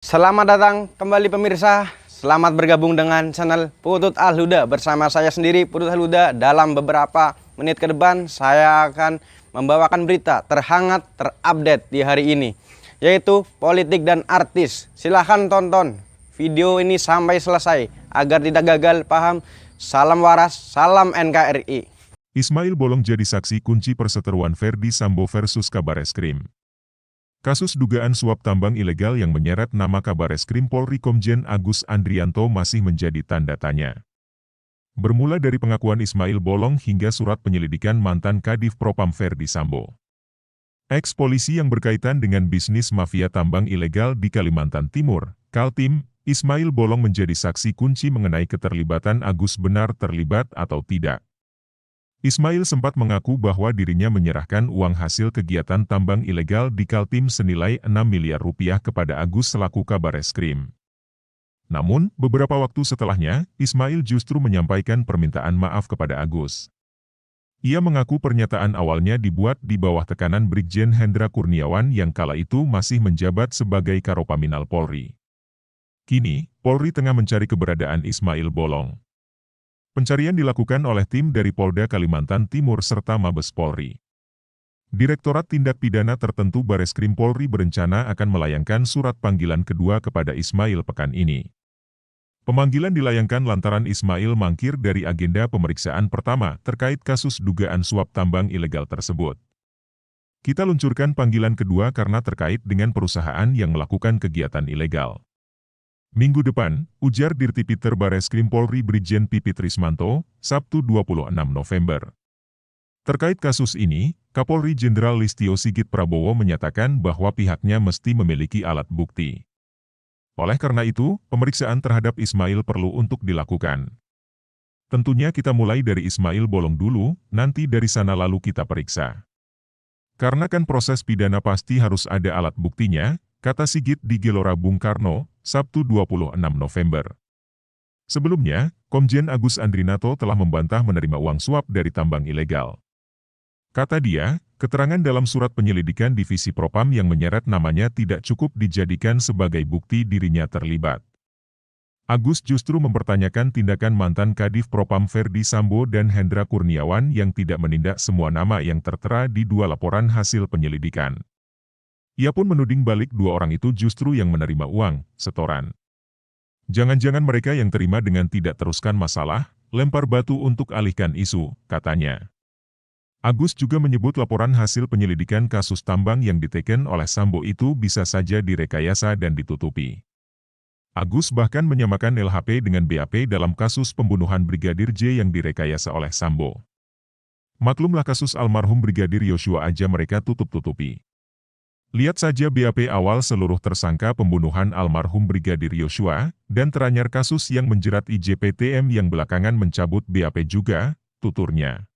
Selamat datang kembali pemirsa. Selamat bergabung dengan channel Putut Al-Huda. Bersama saya sendiri Putut Al-Huda. Dalam beberapa menit ke depan saya akan membawakan berita terhangat terupdate di hari ini, yaitu politik dan artis. Silahkan tonton video ini sampai selesai agar tidak gagal paham. Salam waras, salam NKRI. Ismail Bolong jadi saksi kunci perseteruan Ferdy Sambo versus Kabareskrim. Kasus dugaan suap tambang ilegal yang menyeret nama Kabareskrim Polri Komjen Agus Andrianto masih menjadi tanda tanya. Bermula dari pengakuan Ismail Bolong hingga surat penyelidikan mantan Kadif Propam Ferdy Sambo. Ex-polisi yang berkaitan dengan bisnis mafia tambang ilegal di Kalimantan Timur, Kaltim, Ismail Bolong menjadi saksi kunci mengenai keterlibatan Agus benar terlibat atau tidak. Ismail sempat mengaku bahwa dirinya menyerahkan uang hasil kegiatan tambang ilegal di Kaltim senilai 6 miliar rupiah kepada Agus selaku Kabareskrim. Namun, beberapa waktu setelahnya, Ismail justru menyampaikan permintaan maaf kepada Agus. Ia mengaku pernyataan awalnya dibuat di bawah tekanan Brigjen Hendra Kurniawan yang kala itu masih menjabat sebagai Karopaminal Polri. Kini, Polri tengah mencari keberadaan Ismail Bolong. Pencarian dilakukan oleh tim dari Polda Kalimantan Timur serta Mabes Polri. Direktorat Tindak Pidana Tertentu Bareskrim Polri berencana akan melayangkan surat panggilan kedua kepada Ismail pekan ini. Pemanggilan dilayangkan lantaran Ismail mangkir dari agenda pemeriksaan pertama terkait kasus dugaan suap tambang ilegal tersebut. Kita luncurkan panggilan kedua karena terkait dengan perusahaan yang melakukan kegiatan ilegal. Minggu depan, ujar Dirtipiter Bareskrim Polri Brigjen Pipit Rismanto, Sabtu 26 November. Terkait kasus ini, Kapolri Jenderal Listio Sigit Prabowo menyatakan bahwa pihaknya mesti memiliki alat bukti. Oleh karena itu, pemeriksaan terhadap Ismail perlu untuk dilakukan. Tentunya kita mulai dari Ismail Bolong dulu, nanti dari sana lalu kita periksa. Karena kan proses pidana pasti harus ada alat buktinya, kata Sigit di Gelora Bung Karno, Sabtu 26 November. Sebelumnya, Komjen Agus Andrianto telah membantah menerima uang suap dari tambang ilegal. Kata dia, keterangan dalam surat penyelidikan Divisi Propam yang menyeret namanya tidak cukup dijadikan sebagai bukti dirinya terlibat. Agus justru mempertanyakan tindakan mantan Kadif Propam Ferdy Sambo dan Hendra Kurniawan yang tidak menindak semua nama yang tertera di dua laporan hasil penyelidikan. Ia pun menuding balik dua orang itu justru yang menerima uang, setoran. Jangan-jangan mereka yang terima dengan tidak teruskan masalah, lempar batu untuk alihkan isu, katanya. Agus juga menyebut laporan hasil penyelidikan kasus tambang yang diteken oleh Sambo itu bisa saja direkayasa dan ditutupi. Agus bahkan menyamakan LHP dengan BAP dalam kasus pembunuhan Brigadir J yang direkayasa oleh Sambo. Maklumlah kasus almarhum Brigadir Yosua aja mereka tutup-tutupi. Lihat saja BAP awal seluruh tersangka pembunuhan almarhum Brigadir Yosua, dan teranyar kasus yang menjerat IJPTM yang belakangan mencabut BAP juga, tuturnya.